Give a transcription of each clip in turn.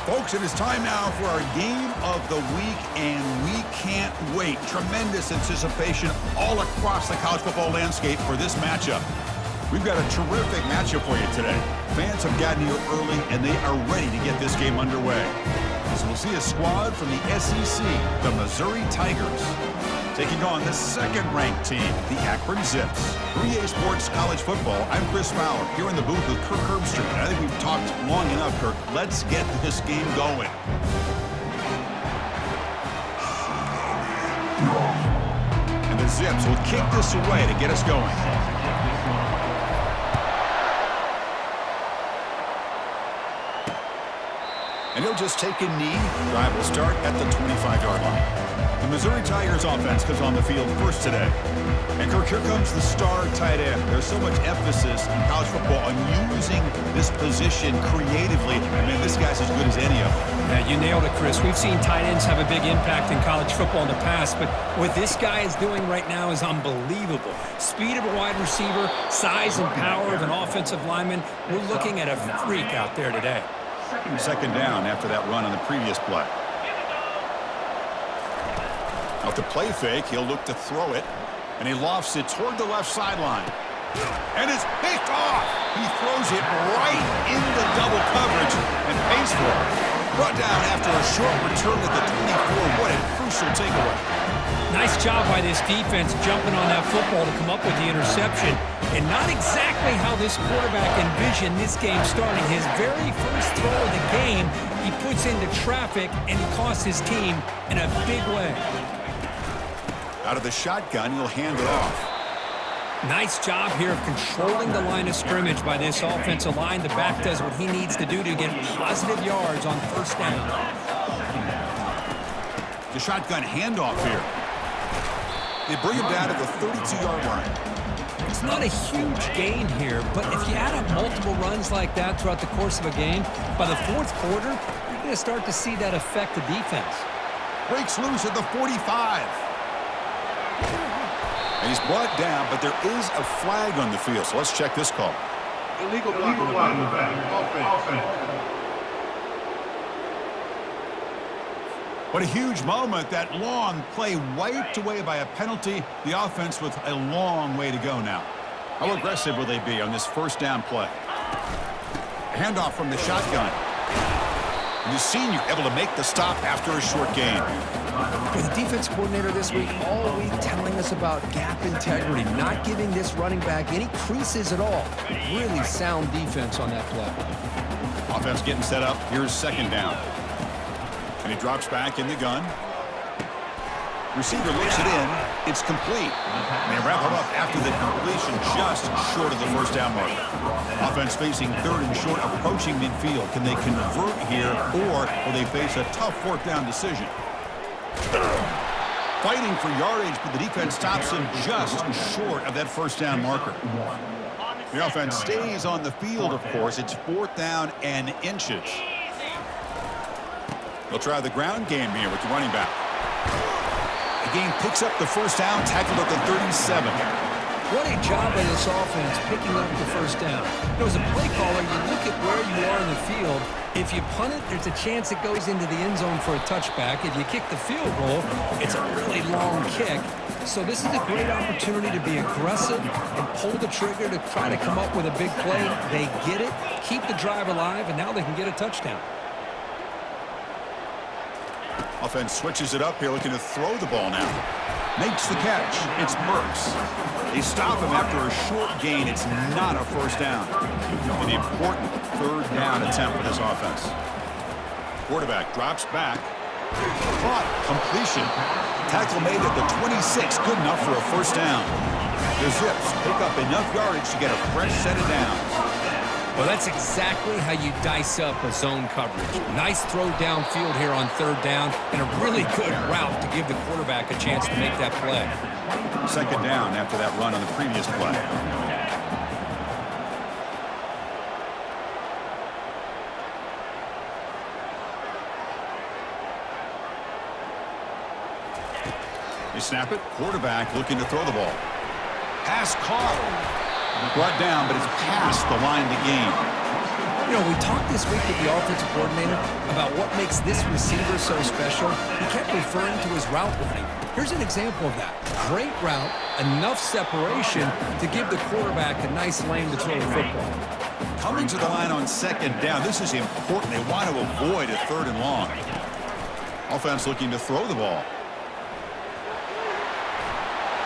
Folks, it is time now for our game of the week, and we can't wait. Tremendous anticipation all across the college football landscape for this matchup. We've got a terrific matchup for you today. Fans have gotten here early, and they are ready to get this game underway. So we'll see a squad from the SEC, the Missouri Tigers, taking on the second-ranked team, the Akron Zips. 3A Sports College Football, I'm Chris Fowler, here in the booth with Kirk Herbstreit. I think we've talked long enough, Kirk. Let's get this game going. And the Zips will kick this away to get us going. And he'll just take a knee. Drive will start at the 25-yard line. The Missouri Tigers offense comes on the field first today. And Kirk, here comes the star tight end. There's so much emphasis in college football on using this position creatively. I mean, this guy's as good as any of them. Yeah, you nailed it, Chris. We've seen tight ends have a big impact in college football in the past, but what this guy is doing right now is unbelievable. Speed of a wide receiver, size and power of an offensive lineman. We're looking at a freak out there today. Second down after that run on the previous play. Off the play fake, he'll look to throw it, and he lofts it toward the left sideline. And it's picked off. He throws it right into double coverage and pays for it. Brought down after a short return at the 24. What a crucial takeaway. Nice job by this defense jumping on that football to come up with the interception. And not exactly how this quarterback envisioned this game starting. His very first throw of the game, he puts into traffic, and he costs his team in a big way. Out of the shotgun, he'll hand it off. Nice job here of controlling the line of scrimmage by this offensive line. The back does what he needs to do to get positive yards on first down. The shotgun handoff here. They bring him down to the 32-yard line. It's not a huge gain here, but if you add up multiple runs like that throughout the course of a game, by the fourth quarter, you're going to start to see that affect the defense. Breaks loose at the 45. And he's brought down, but there is a flag on the field, so let's check this call. Illegal block on the back. Offense. What a huge moment. That long play wiped away by a penalty. The offense with a long way to go now. How aggressive will they be on this first down play? Handoff from the shotgun. And the senior able to make the stop after a short gain. The defense coordinator this week all week telling us about gap integrity, not giving this running back any creases at all. Really sound defense on that play. Offense getting set up. Here's second down. And he drops back in the gun. Receiver looks it in. It's complete. And they wrap him up after the completion just short of the first down marker. Offense facing third and short, approaching midfield. Can they convert here, or will they face a tough fourth down decision? Fighting for yardage, but the defense stops him just short of that first down marker. The offense stays on the field, of course. It's fourth down and inches. They'll try the ground game here with the running back. The game picks up the first down, tackled at the 37. What a job by this offense picking up the first down. As a play caller, you look at where you are in the field. If you punt it, there's a chance it goes into the end zone for a touchback. If you kick the field goal, it's a really long kick. So this is a great opportunity to be aggressive and pull the trigger to try to come up with a big play. They get it, keep the drive alive, and now they can get a touchdown. Offense switches it up here, looking to throw the ball now. Makes the catch. It's Burks. They stop him after a short gain. It's not a first down. An important third down attempt for this offense. Quarterback drops back. Caught. Completion. Tackle made at the 26. Good enough for a first down. The Zips pick up enough yardage to get a fresh set of downs. Well, that's exactly how you dice up a zone coverage. Nice throw downfield here on third down, and a really good route to give the quarterback a chance to make that play. Second down after that run on the previous play. They snap it. Quarterback looking to throw the ball. Pass caught. Brought down, but it's past the line to gain. You know, we talked this week with the offensive coordinator about what makes this receiver so special. He kept referring to his route running. Here's an example of that. Great route, enough separation to give the quarterback a nice lane to throw the football. Coming to the line on second down, this is important. They want to avoid a third and long. Offense looking to throw the ball.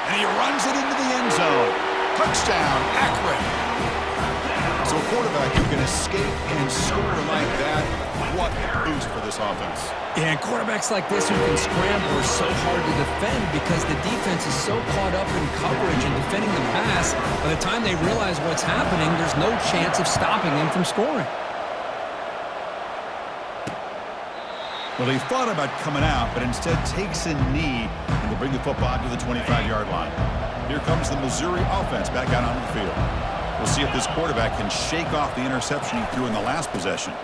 And he runs it into the end zone. Touchdown, Akron. So a quarterback who can escape and score like that, what a boost for this offense. Yeah, and quarterbacks like this who can scramble are so hard to defend because the defense is so caught up in coverage and defending the pass. By the time they realize what's happening, there's no chance of stopping them from scoring. Well, he thought about coming out, but instead takes a knee and will bring the football to the 25-yard line. Here comes the Missouri offense back out onto the field. We'll see if this quarterback can shake off the interception he threw in the last possession.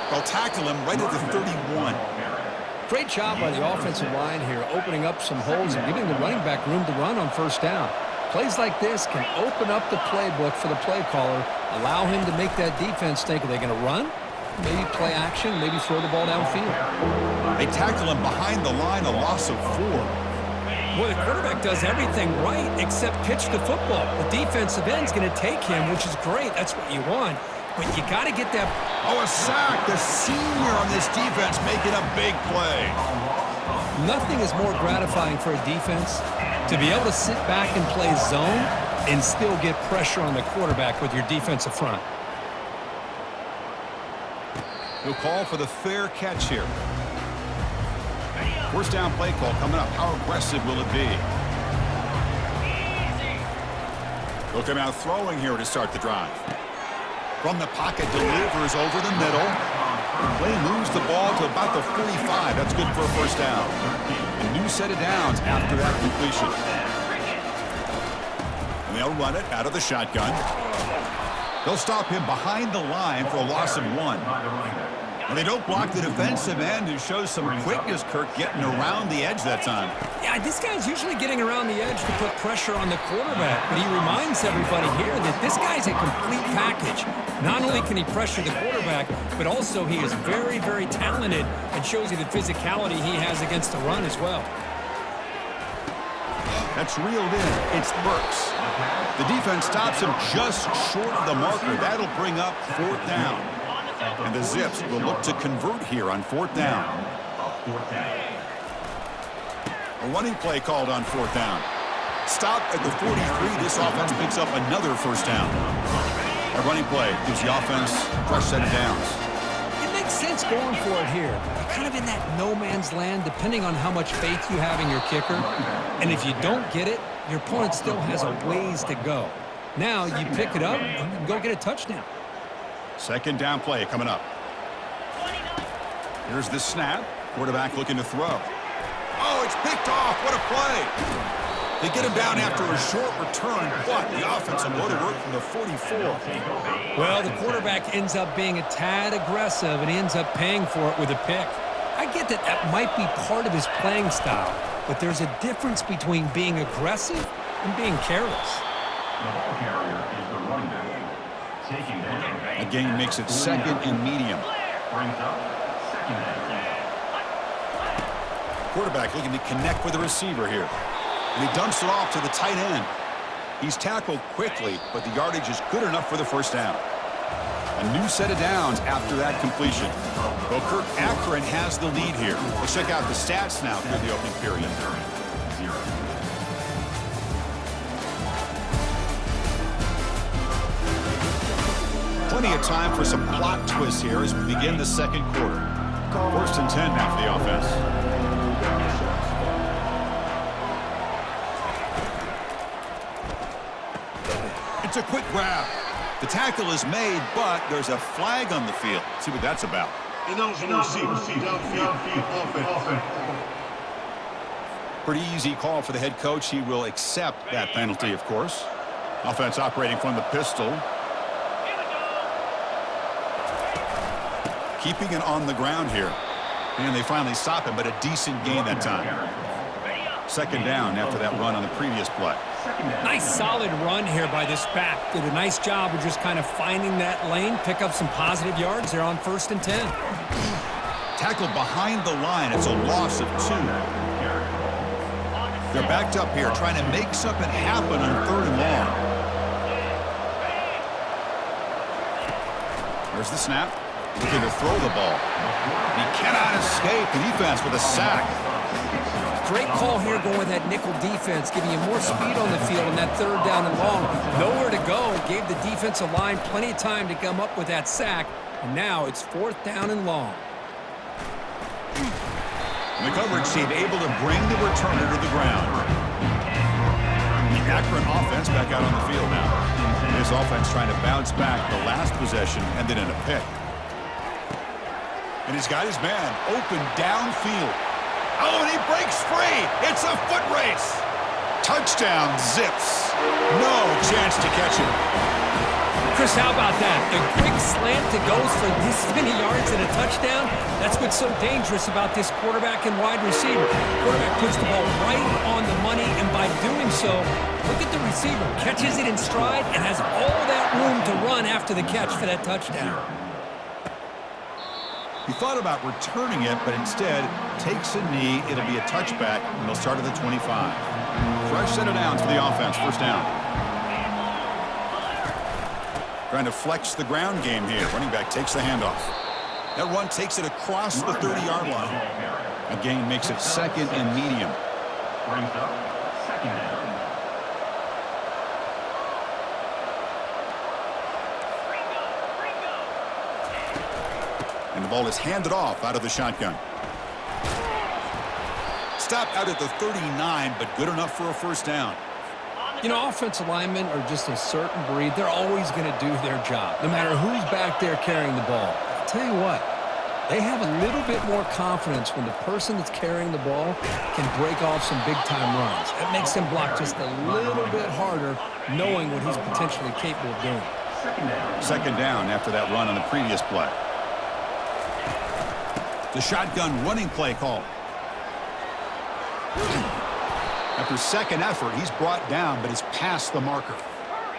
They'll tackle him right at the 31. Great job by the offensive line here, opening up some holes and giving the running back room to run on first down. Plays like this can open up the playbook for the play caller, allow him to make that defense think, are they going to run? Maybe play action, maybe throw the ball downfield. They tackle him behind the line, a loss of 4. Well, the quarterback does everything right except pitch the football. The defensive end's going to take him, which is great. That's what you want. But you got to get that. Oh, a sack. The senior on this defense making a big play. Nothing is more gratifying for a defense to be able to sit back and play zone and still get pressure on the quarterback with your defensive front. He'll call for the fair catch here. First down play call coming up. How aggressive will it be? He'll come out throwing here to start the drive. From the pocket, delivers over the middle. Play moves the ball to about the 45. That's good for a first down. A new set of downs after that completion. And they'll run it out of the shotgun. They'll stop him behind the line for a loss of 1. And they don't block the defensive end, who shows some quickness, Kirk, getting around the edge that time. Yeah, this guy's usually getting around the edge to put pressure on the quarterback, but he reminds everybody here that this guy's a complete package. Not only can he pressure the quarterback, but also he is very, very talented and shows you the physicality he has against the run as well. That's reeled in. It's Burks. The defense stops him just short of the marker. That'll bring up 4th down. And the Zips will look to convert here on 4th down. A running play called on 4th down. Stop at the 43. This offense picks up another first down. A running play gives the offense a fresh set of downs. It makes sense going for it here. You're kind of in that no man's land depending on how much faith you have in your kicker. And if you don't get it, your opponent still has a ways to go. Now you pick it up and you can go get a touchdown. Second down play coming up. Here's the snap. Quarterback looking to throw. Oh, it's picked off. What a play. They get him down after a short return, but the offense will go to work from the 44. Well, the quarterback ends up being a tad aggressive, and he ends up paying for it with a pick. I get that that might be part of his playing style, but there's a difference between being aggressive and being careless. The ball carrier is the running back. Taking The game makes it second and medium. brings up second down. Quarterback looking to connect with the receiver here. And he dumps it off to the tight end. He's tackled quickly, but the yardage is good enough for the first down. A new set of downs after that completion. Well, Kirk, Akron has the lead here. Let's check out the stats now through the opening period. Plenty of time for some plot twists here as we begin the second quarter. 1st and 10 now for the offense. It's a quick grab. The tackle is made, but there's a flag on the field. Let's see what that's about. Pretty easy call for the head coach. He will accept that penalty, of course. Offense operating from the pistol. Keeping it on the ground here. And they finally stop him, but a decent gain that time. Second down after that run on the previous play. Nice solid run here by this back. Did a nice job of just kind of finding that lane, pick up some positive yards there on 1st and 10. Tackled behind the line. It's a loss of 2. They're backed up here trying to make something happen on 3rd and long. There's the snap. Looking to throw the ball. He cannot escape. The defense with a sack. Great call here going with that nickel defense, giving you more speed on the field on that 3rd down and long. Nowhere to go. Gave the defensive line plenty of time to come up with that sack. And now it's 4th down and long. The coverage team able to bring the returner to the ground. The Akron offense back out on the field now. This offense trying to bounce back the last possession and then in a pick. And he's got his man open downfield. Oh, and he breaks free. It's a foot race. Touchdown, Zips. No chance to catch him. Chris, how about that? A quick slant that goes for this many yards and a touchdown. That's what's so dangerous about this quarterback and wide receiver. Quarterback puts the ball right on the money, and by doing so, look at the receiver. Catches it in stride and has all that room to run after the catch for that touchdown. He thought about returning it, but instead takes a knee. It'll be a touchback, and they'll start at the 25. Fresh set of downs for the offense. 1st down. Trying to flex the ground game here. Running back takes the handoff. That run takes it across the 30-yard line. A gain makes it 2nd and medium. Brings up 2nd down. And the ball is handed off out of the shotgun. Stopped out at the 39, but good enough for a 1st down. You know, offensive linemen are just a certain breed. They're always going to do their job, no matter who's back there carrying the ball. I'll tell you what, they have a little bit more confidence when the person that's carrying the ball can break off some big-time runs. That makes them block just a little bit harder, knowing what he's potentially capable of doing. 2nd down after that run on the previous play. The shotgun running play call. After 2nd effort, he's brought down, but he's past the marker.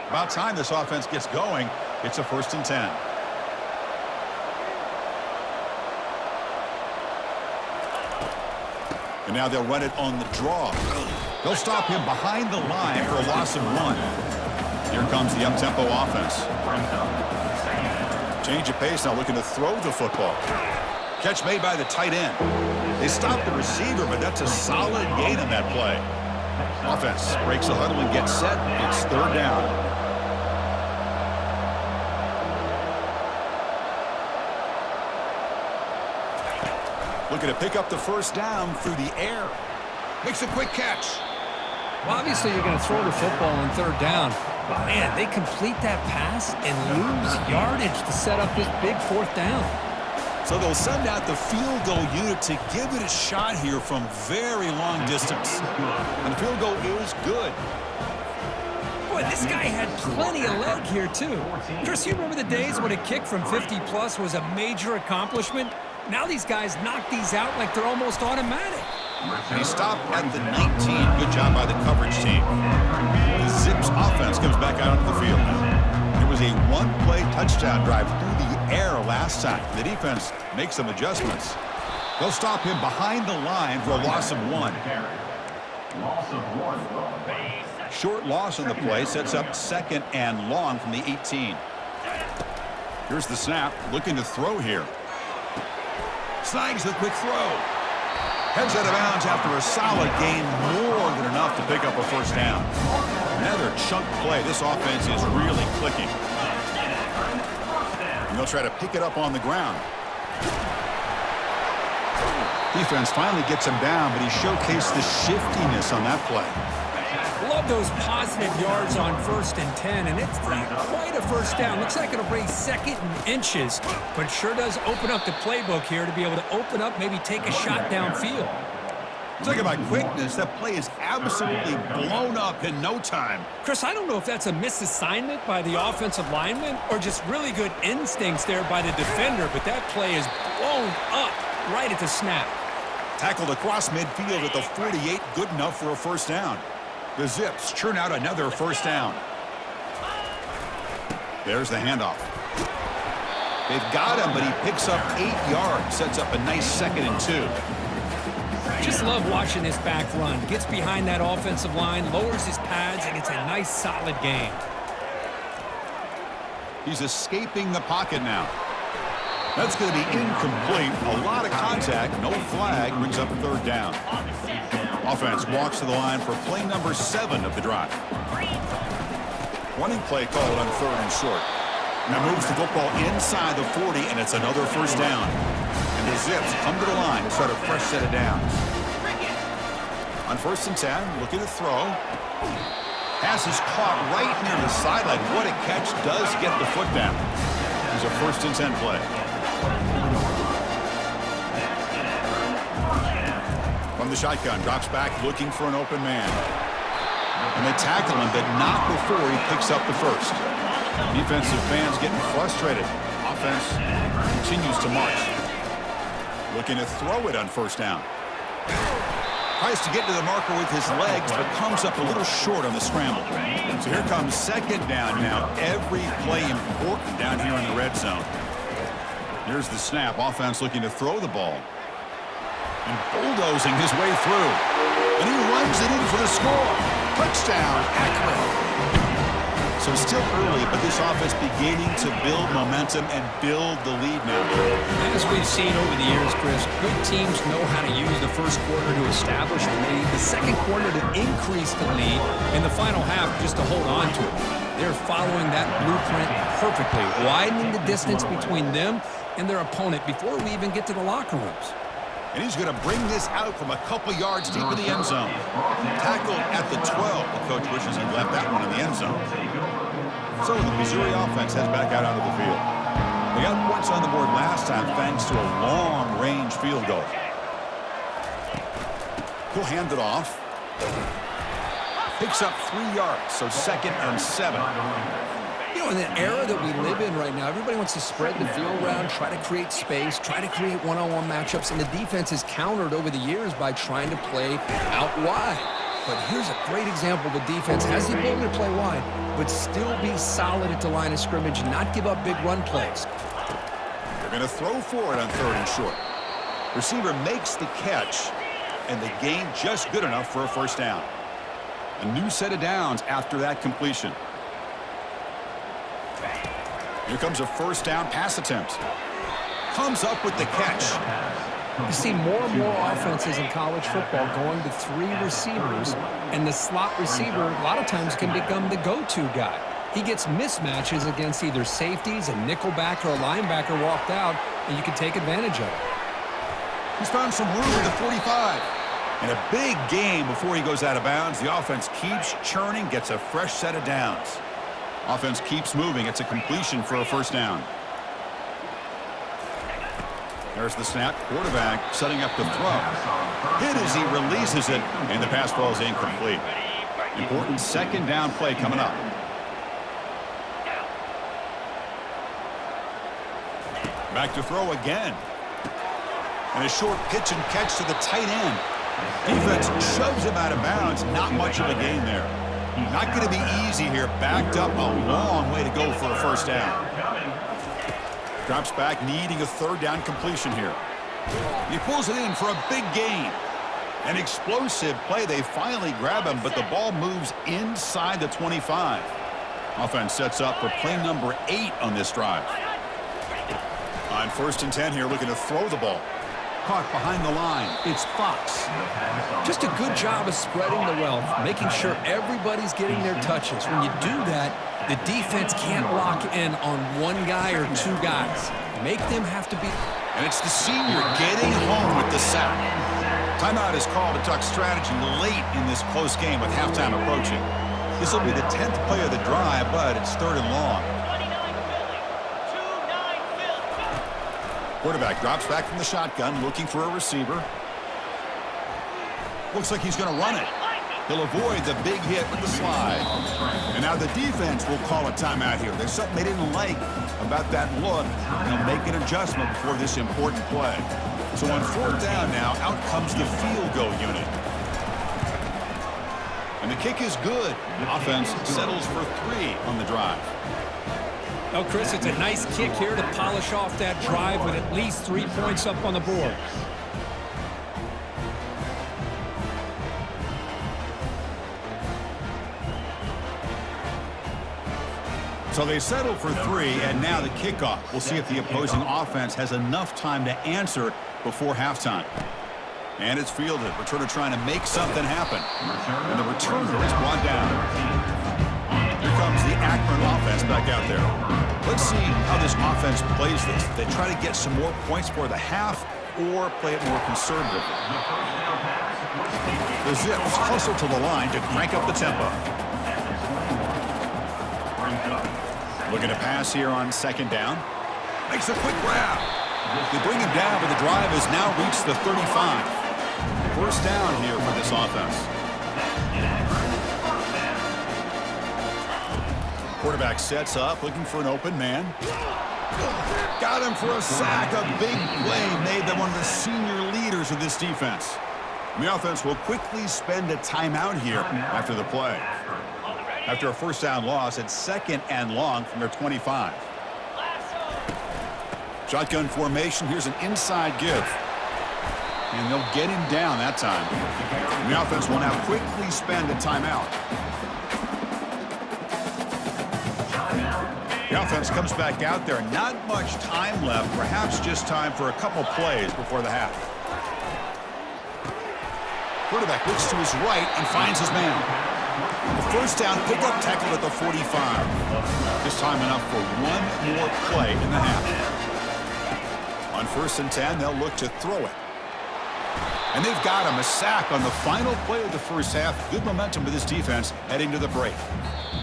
About time this offense gets going. It's a 1st and 10. And now they'll run it on the draw. They'll stop him behind the line for a loss of 1. Here comes the up-tempo offense. Change of pace now, looking to throw the football. Catch made by the tight end. They stopped the receiver, but that's a solid gain on that play. Offense breaks the huddle and gets set. It's 3rd down. Looking to pick up the 1st down through the air. Makes a quick catch. Well, obviously, you're going to throw the football on 3rd down. But, man, they complete that pass and lose yardage to set up this big 4th down. So they'll send out the field goal unit to give it a shot here from very long distance. And the field goal is good. Boy, this guy had plenty of leg here, too. Chris, you remember the days when a kick from 50-plus was a major accomplishment? Now these guys knock these out like they're almost automatic. He stopped at the 19. Good job by the coverage team. The Zips offense comes back out onto the field now. It was a 1-play touchdown drive through the air last time. The defense makes some adjustments. They'll stop him behind the line for a loss of 1. Short loss on the play sets up 2nd and long from the 18. Here's the snap. Looking to throw here. Snags the quick throw. Heads out of bounds after a solid gain, more than enough to pick up a 1st down. Another chunk play. This offense is really clicking. And they'll try to pick it up on the ground. Defense finally gets him down, but he showcased the shiftiness on that play. Love those positive yards on 1st and 10, and it's not quite a 1st down. Looks like it'll bring 2nd and inches, but it sure does open up the playbook here to be able to open up, maybe take a shot downfield. Talk about quickness. That play is absolutely blown up in no time. Chris, I don't know if that's a misassignment by the offensive lineman or just really good instincts there by the defender, but that play is blown up right at the snap. Tackled across midfield at the 48. Good enough for a 1st down. The Zips churn out another first down. There's the handoff. They've got him, but he picks up 8 yards, sets up a nice 2nd and 2. Just love watching this back run. Gets behind that offensive line, lowers his pads, and it's a nice, solid game. He's escaping the pocket now. That's going to be incomplete. A lot of contact, no flag, brings up 3rd down. Offense walks to the line for play number 7 of the drive. Running play called on 3rd and short. Now moves the football inside the 40, and it's another first down. And the Zips come to the line to start a fresh set of downs. On 1st and 10, looking to throw. Pass is caught right near the sideline. What a catch, does get the foot down. It's a 1st and 10 play. From the shotgun, drops back looking for an open man. And they tackle him, but not before he picks up the first. Defensive fans getting frustrated. Offense continues to march. Looking to throw it on 1st down. Tries to get to the marker with his legs, but comes up a little short on the scramble. So here comes 2nd down now. Every play important down here in the red zone. Here's the snap. Offense looking to throw the ball. And bulldozing his way through. And he runs it in for the score. Touchdown, Akron. So still early, but this offense beginning to build momentum and build the lead now. As we've seen over the years, Chris, good teams know how to use the first quarter to establish the lead, the second quarter to increase the lead, and the final half just to hold on to it. They're following that blueprint perfectly, widening the distance between them and their opponent before we even get to the locker rooms. And he's going to bring this out from a couple yards deep in the end zone. Tackled at the 12. The coach wishes he left that one in the end zone. So the Missouri offense heads back out onto the field. They got points on the board last time thanks to a long-range field goal. He'll hand it off. Picks up 3 yards, so 2nd and 7. You know, in the era that we live in right now, everybody wants to spread the field around, try to create space, try to create one-on-one matchups, and the defense is countered over the years by trying to play out wide. But here's a great example of a defense has the ability to play wide, but still be solid at the line of scrimmage and not give up big run plays. They're going to throw for it on 3rd and short. Receiver makes the catch, and the gain just good enough for a first down. A new set of downs after that completion. Here comes a first down pass attempt. Comes up with the catch. You see more and more offenses in college football going to 3 receivers, and the slot receiver a lot of times can become the go-to guy. He gets mismatches against either safeties, a nickelback, or a linebacker walked out, and you can take advantage of it. He's found some room at the 45. And a big game before he goes out of bounds. The offense keeps churning, gets a fresh set of downs. Offense keeps moving. It's a completion for a first down. There's the snap. Quarterback setting up the throw. Hit as he releases it, and the pass ball is incomplete. Important 2nd down play coming up. Back to throw again. And a short pitch and catch to the tight end. Defense shoves him out of bounds. Not much of a gain there. Not going to be easy here. Backed up a long way to go for a first down. Drops back, needing a 3rd down completion here. He pulls it in for a big gain. An explosive play. They finally grab him, but the ball moves inside the 25. Offense sets up for play number 8 on this drive. On 1st and 10 here, looking to throw the ball. Caught behind the line. It's Fox. Just a good job of spreading the wealth, making sure everybody's getting their touches. When you do that, the defense can't lock in on one guy or 2 guys. Make them have to be. And it's the senior getting home with the sack. Timeout is called to talk strategy late in this close game with halftime approaching. This will be the 10th play of the drive, but it's 3rd and long. Quarterback drops back from the shotgun, looking for a receiver. Looks like he's going to run it. He'll avoid the big hit with the slide. And now the defense will call a timeout here. There's something they didn't like about that look. They'll make an adjustment before this important play. So on 4th down now, out comes the field goal unit. A And the kick is good. Offense settles for 3 on the drive. Oh, Chris, it's a nice kick here to polish off that drive with at least 3 points up on the board. So they settle for 3, and now the kickoff. We'll see if the opposing offense has enough time to answer before halftime. And it's fielded. Returner trying to make something happen. And the returner is brought down. Here comes the Akron offense back out there. Let's see how this offense plays this. They try to get some more points for the half or play it more conservatively. The Zips hustle to the line to crank up the tempo. Looking to pass here on 2nd down. Makes a quick grab. They bring him down, but the drive has now reached the 35. First down here for this offense. Quarterback sets up, looking for an open man. Got him for a sack. A big play made them one of the senior leaders of this defense. And the offense will quickly spend a timeout here after the play. After a first down loss, it's 2nd and long from their 25. Shotgun formation. Here's an inside give. And they'll get him down that time. And the offense will now quickly spend a timeout. The offense comes back out there. Not much time left. Perhaps just time for a couple plays before the half. Quarterback looks to his right and finds his man. The first down pickup tackle at the 45. This time enough for one more play in the half. On 1st and 10, they'll look to throw it. And they've got him, a sack on the final play of the first half. Good momentum for this defense heading to the break.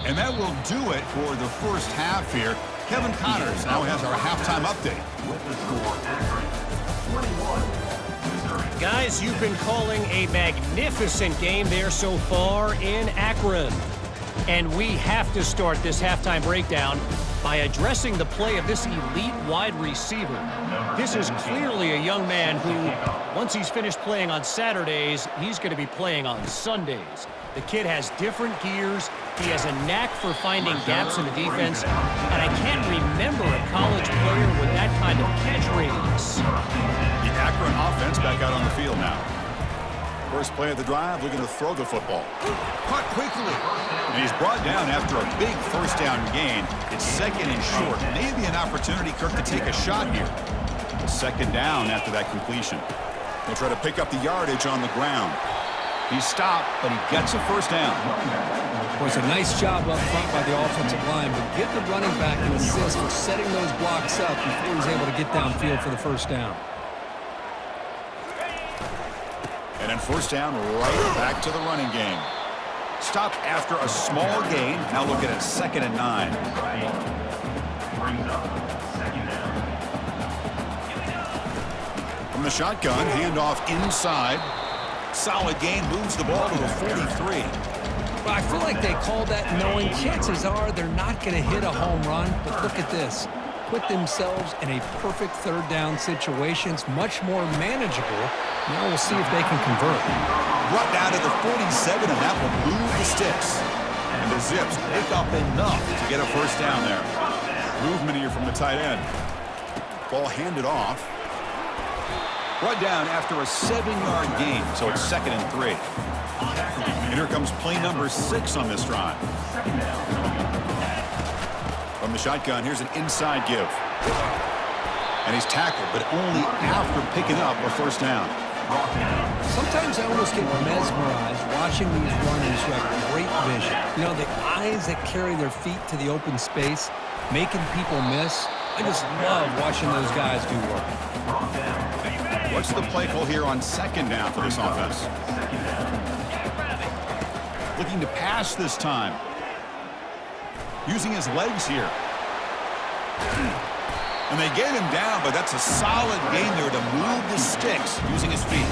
And that will do it for the first half here. Kevin Connors now has our halftime update. Guys, you've been calling a magnificent game there so far in Akron. And we have to start this halftime breakdown by addressing the play of this elite wide receiver. This is clearly a young man who, once he's finished playing on Saturdays, he's going to be playing on Sundays. The kid has different gears. He has a knack for finding gaps in the defense. And I can't remember a college player with that kind of catch radius. The Akron offense back out on the field now. First play of the drive, looking to throw the football. Caught quickly. And he's brought down after a big first down gain. It's 2nd and short. Maybe an opportunity, Kirk, to take a shot here. 2nd down after that completion. They'll try to pick up the yardage on the ground. He stopped, but he gets a first down. It was a nice job up front by the offensive line, but give the running back an assist for setting those blocks up before he was able to get downfield for the first down. And then first down, right back to the running game. Stopped after a small gain. Now looking at 2nd and 9. From the shotgun, handoff inside. Solid gain, moves the ball to the 43. Well, I feel like they called that knowing chances are they're not going to hit a home run. But look at this. Put themselves in a perfect 3rd down situation. It's much more manageable. Now we'll see if they can convert. Brought down to the 47, and that will move the sticks. And the Zips pick up enough to get a first down there. Movement here from the tight end. Ball handed off. Brought down after a 7-yard gain, so it's 2nd and 3. And here comes play number 6 on this drive. From the shotgun, here's an inside give. And he's tackled, but only after picking up a first down. Sometimes I almost get mesmerized watching these runners who have great vision. You know, the eyes that carry their feet to the open space, making people miss. I just love watching those guys do work. What's the play call here on 2nd down for this offense? Looking to pass this time. Using his legs here. And they get him down, but that's a solid gain there to move the sticks using his feet.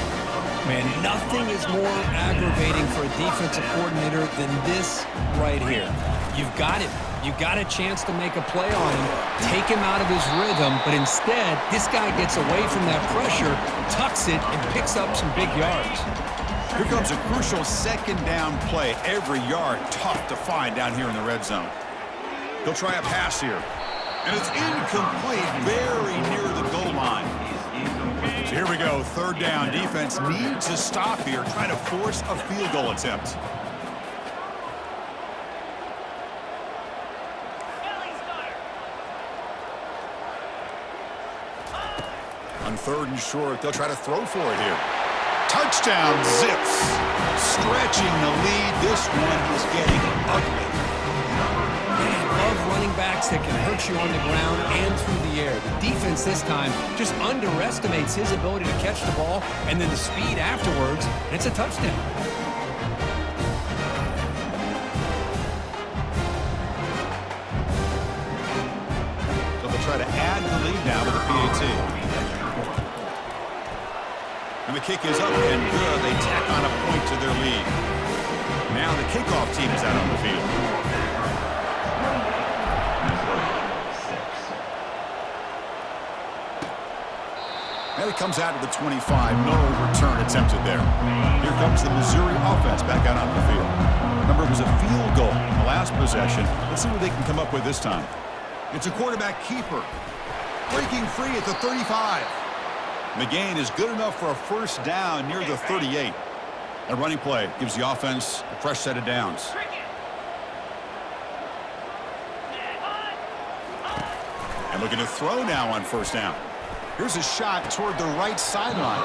Man, nothing is more aggravating for a defensive coordinator than this right here. You've got him. You've got a chance to make a play on him, take him out of his rhythm, but instead, this guy gets away from that pressure, tucks it, and picks up some big yards. Here comes a crucial second down play. Every yard tough to find down here in the red zone. He'll try a pass here. And it's incomplete, very near the goal line. So here we go, third down. Defense needs to stop here, trying to force a field goal attempt. On third and short, they'll try to throw for it here. Touchdown, Zips. Stretching the lead. This one is getting ugly. Running backs that can hurt you on the ground and through the air. The defense this time just underestimates his ability to catch the ball and then the speed afterwards. It's a touchdown. So they'll try to add the lead now with a PAT. And the kick is up and good. They tack on a point to their lead. Now the kickoff team is out on the field. And it comes out to the 25. No return attempted there. Here comes the Missouri offense back out on the field. Remember, it was a field goal in the last possession. Let's see what they can come up with this time. It's a quarterback keeper. Breaking free at the 35. The gain is good enough for a first down near the 38. A running play gives the offense a fresh set of downs. And looking to throw now on first down. Here's a shot toward the right sideline.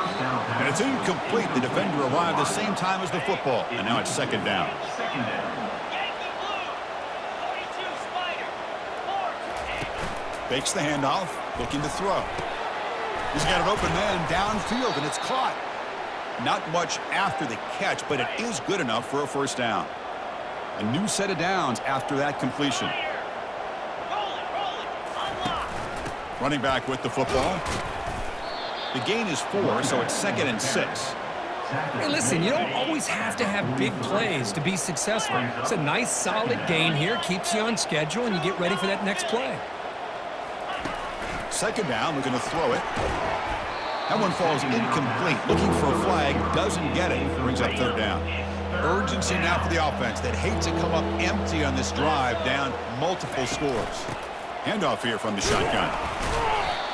And it's incomplete. The defender arrived the same time as the football. And now it's second down. Fakes the handoff, looking to throw. He's got an open man downfield, and it's caught. Not much after the catch, but it is good enough for a first down. A new set of downs after that completion. Running back with the football. The gain is 4, so it's 2nd and 6. Hey, listen, you don't always have to have big plays to be successful. It's a nice, solid gain here. Keeps you on schedule, and you get ready for that next play. Second down, looking to throw it. That one falls incomplete. Looking for a flag, doesn't get it. Brings up third down. Urgency now for the offense that hates to come up empty on this drive, down multiple scores. Handoff here from the shotgun.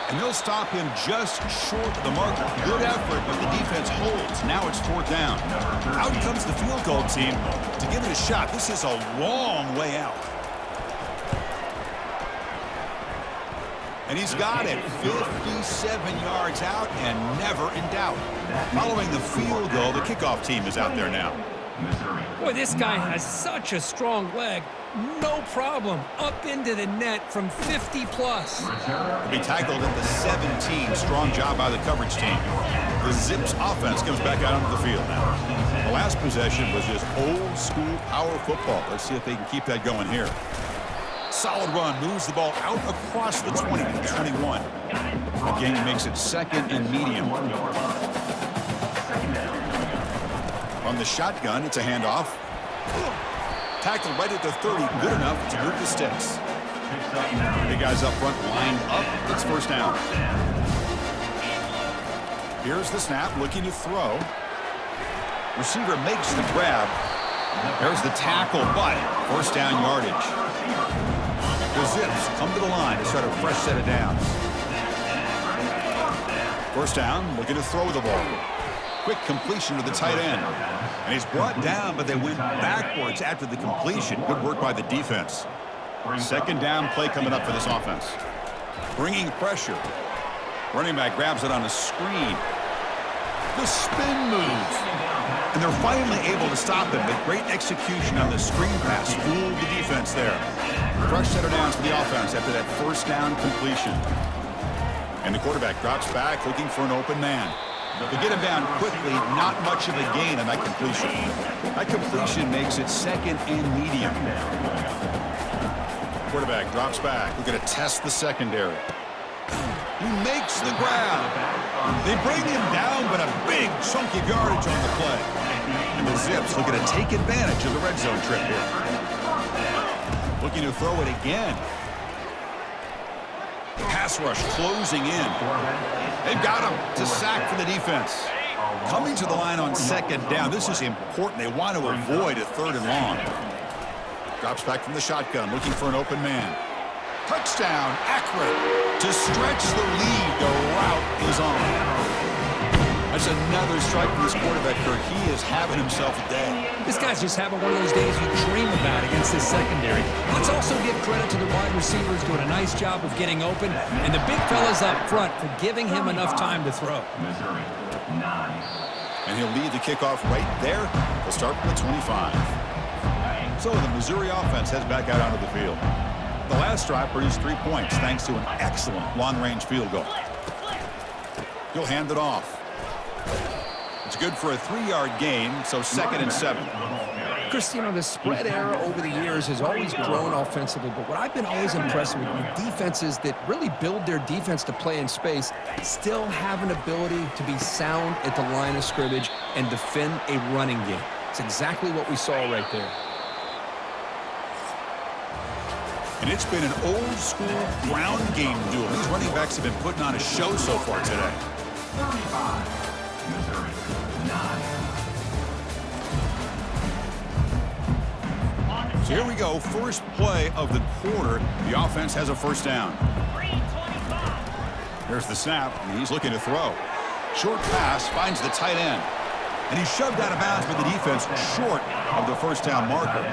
And they'll stop him just short of the marker. Good effort, but the defense holds. Now it's fourth down. Out comes the field goal team to give it a shot. This is a long way out. And he's got it 57 yards out and never in doubt. Following the field goal, the kickoff team is out there now. Boy, this guy has such a strong leg. No problem. Up into the net from 50-plus. He'll be tackled at the 17. Strong job by the coverage team. The Zips offense comes back out onto the field now. The last possession was just old-school power football. Let's see if they can keep that going here. Solid run. Moves the ball out across the 20 to 21. Again, makes it 2nd and medium. From the shotgun, it's a handoff. Tackled right at the 30, good enough to move the sticks. Big guys up front, lined up. It's first down. Here's the snap, looking to throw. Receiver makes the grab. There's the tackle, but first down yardage. The Zips come to the line to start a fresh set of downs. First down, looking to throw the ball. Quick completion to the tight end. And he's brought down, but they went backwards after the completion. Good work by the defense. Second down play coming up for this offense. Bringing pressure. Running back grabs it on a screen. The spin move. And they're finally able to stop him. But great execution on the screen pass. Fooled the defense there. Fresh set of downs for the offense after that first down completion. And the quarterback drops back looking for an open man. To get him down quickly, not much of a gain on that completion. That completion makes it 2nd and medium. Quarterback drops back. We're going to test the secondary. He makes the grab. They bring him down, but a big chunk of yardage on the play. And the Zips looking to take advantage of the red zone trip here. Looking to throw it again. Pass rush closing in. They've got him to sack for the defense. Coming to the line on second down. This is important. They want to avoid a 3rd and long. Drops back from the shotgun, looking for an open man. Touchdown, Akron. To stretch the lead, the route is on. That's another strike from this quarterback, Kirk. He is having himself a day. This guy's just having one of those days you dream about against this secondary. Let's also give credit to the wide receivers doing a nice job of getting open, and the big fellas up front for giving him enough time to throw. And he'll lead the kickoff right there. He'll start from the 25. So the Missouri offense heads back out onto the field. The last drive produced 3 points thanks to an excellent long-range field goal. He'll hand it off. It's good for a 3-yard gain, so 2nd and 7. Chris, you know, the spread era over the years has always grown offensively, but what I've been always impressed with defenses that really build their defense to play in space still have an ability to be sound at the line of scrimmage and defend a running game. It's exactly what we saw right there. And it's been an old-school ground game duel. These running backs have been putting on a show so far today. 35. Missouri, 9. So here we go, first play of the quarter. The offense has a first down. There's the snap, and he's looking to throw. Short pass finds the tight end. And he's shoved out of bounds with the defense short of the first down marker.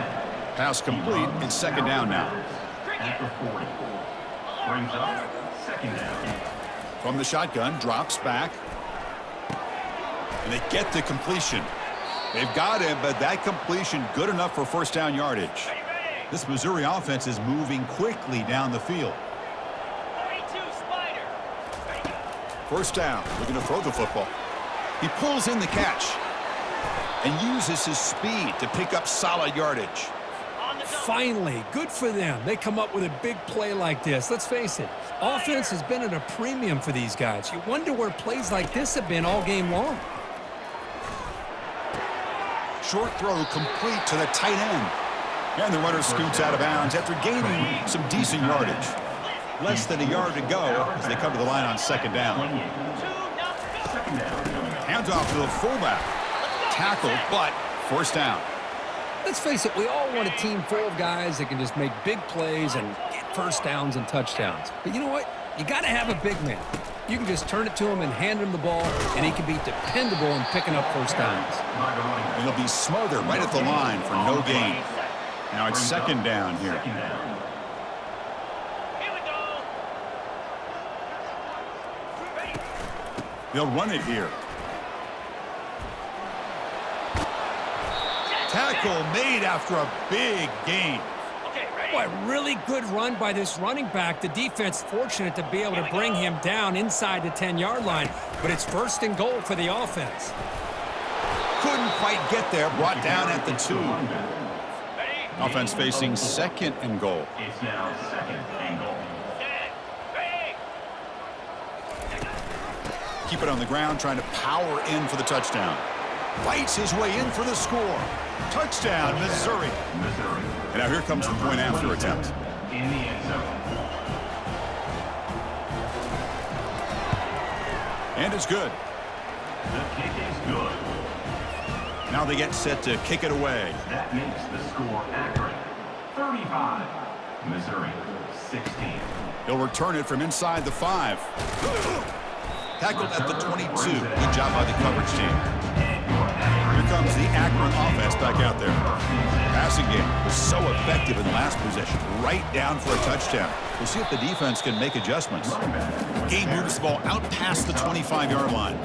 Pass complete, it's 2nd down now. After 40. Brings up 2nd down. From the shotgun, drops back. And they get the completion. They've got him, but that completion good enough for first down yardage. This Missouri offense is moving quickly down the field. First down, looking to throw the football. He pulls in the catch and uses his speed to pick up solid yardage. Finally, good for them. They come up with a big play like this. Let's face it, offense has been at a premium for these guys. You wonder where plays like this have been all game long. Short throw complete to the tight end. And the runner scoots out of bounds after gaining some decent yardage. Less than a yard to go as they come to the line on 2nd down. Hands off to the fullback. Tackle, but first down. Let's face it, we all want a team full of guys that can just make big plays and get first downs and touchdowns. But you know what? You got to have a big man. You can just turn it to him and hand him the ball, and he can be dependable in picking up first downs. And he'll be smothered right at the line for no gain. Now it's 2nd down here. They'll run it here. Tackle made after a big gain. Boy, really good run by this running back. The defense fortunate to be able to bring him down inside the 10-yard line, but it's 1st and goal for the offense. Couldn't quite get there, brought down at the 2. Offense facing 2nd and goal. It's now 2nd and goal. Keep it on the ground, trying to power in for the touchdown. Fights his way in for the score. Touchdown, Missouri. And now here comes the point after attempt. In the end zone. And it's good. The kick is good. Now they get set to kick it away. That makes the score Akron 35. Missouri 16. He'll return it from inside the 5. Tackled at the 22. Good job by the coverage team. Here comes the Akron offense back out there. Passing game was so effective in the last possession. Right down for a touchdown. We'll see if the defense can make adjustments. Game moves the ball out past the 25-yard line.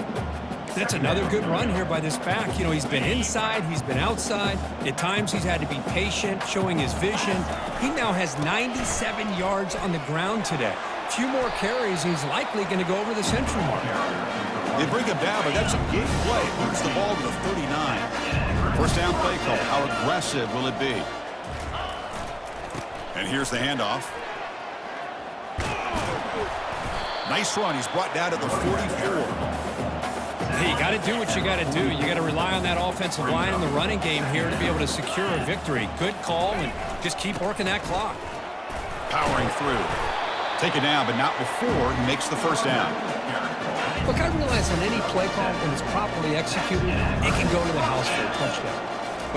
That's another good run here by this back. You know, he's been inside, he's been outside. At times, he's had to be patient, showing his vision. He now has 97 yards on the ground today. A few more carries, he's likely going to go over the century mark. They bring him down, but that's a big play. Moves the ball to the 39. First down play call. How aggressive will it be? And here's the handoff. Nice run. He's brought down to the 44. Hey, you got to do what you got to do. You got to rely on that offensive line in the running game here to be able to secure a victory. Good call, and just keep working that clock. Powering through. Take it down, but not before he makes the first down. Look, I realize on any play call, when it's properly executed, it can go to the house for a touchdown.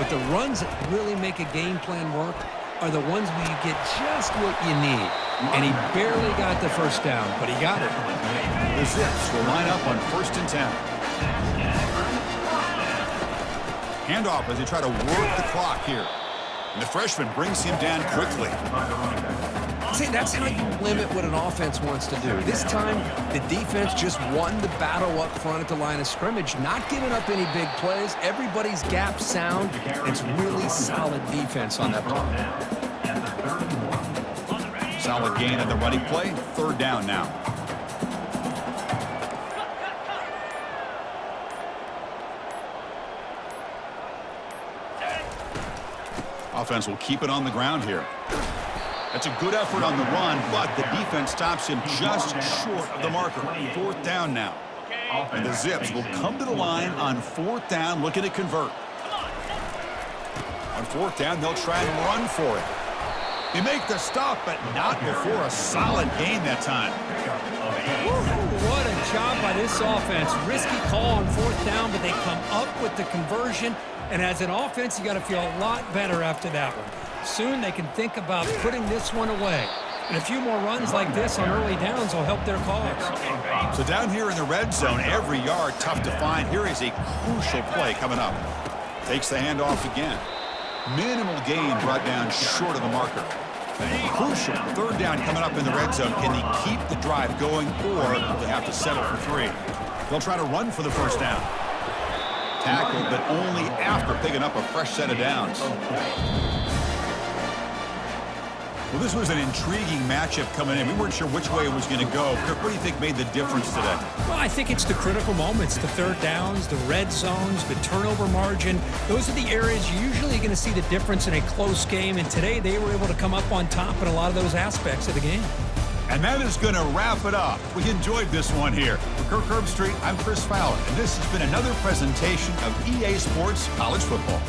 But the runs that really make a game plan work are the ones where you get just what you need. And he barely got the first down, but he got it. The Zips will line up on 1st and 10. Handoff as they try to work the clock here. And the freshman brings him down quickly. See, that's how you limit what an offense wants to do. This time, the defense just won the battle up front at the line of scrimmage, not giving up any big plays. Everybody's gap sound. It's really solid defense on that play. Solid gain on the running play. 3rd down now. Offense will keep it on the ground here. That's a good effort on the run, but the defense stops him just short of the marker. 4th down now. And the Zips will come to the line on 4th down, looking to convert. On 4th down, they'll try and run for it. They make the stop, but not before a solid gain that time. What a job by this offense. Risky call on 4th down, but they come up with the conversion. And as an offense, you got to feel a lot better after that one. Soon they can think about putting this one away. And a few more runs like this on early downs will help their cause. So down here in the red zone, every yard tough to find. Here is a crucial play coming up. Takes the handoff again. Minimal gain brought down short of the marker. Crucial 3rd down coming up in the red zone. Can they keep the drive going, or they have to settle for 3? They'll try to run for the 1st down. Tackled, but only after picking up a fresh set of downs. Well, this was an intriguing matchup coming in. We weren't sure which way it was going to go. Kirk, what do you think made the difference today? Well, I think it's the critical moments, the 3rd downs, the red zones, the turnover margin. Those are the areas you're usually going to see the difference in a close game. And today they were able to come up on top in a lot of those aspects of the game. And that is going to wrap it up. We enjoyed this one here. For Kirk Herbstreit, I'm Chris Fowler, and this has been another presentation of EA Sports College Football.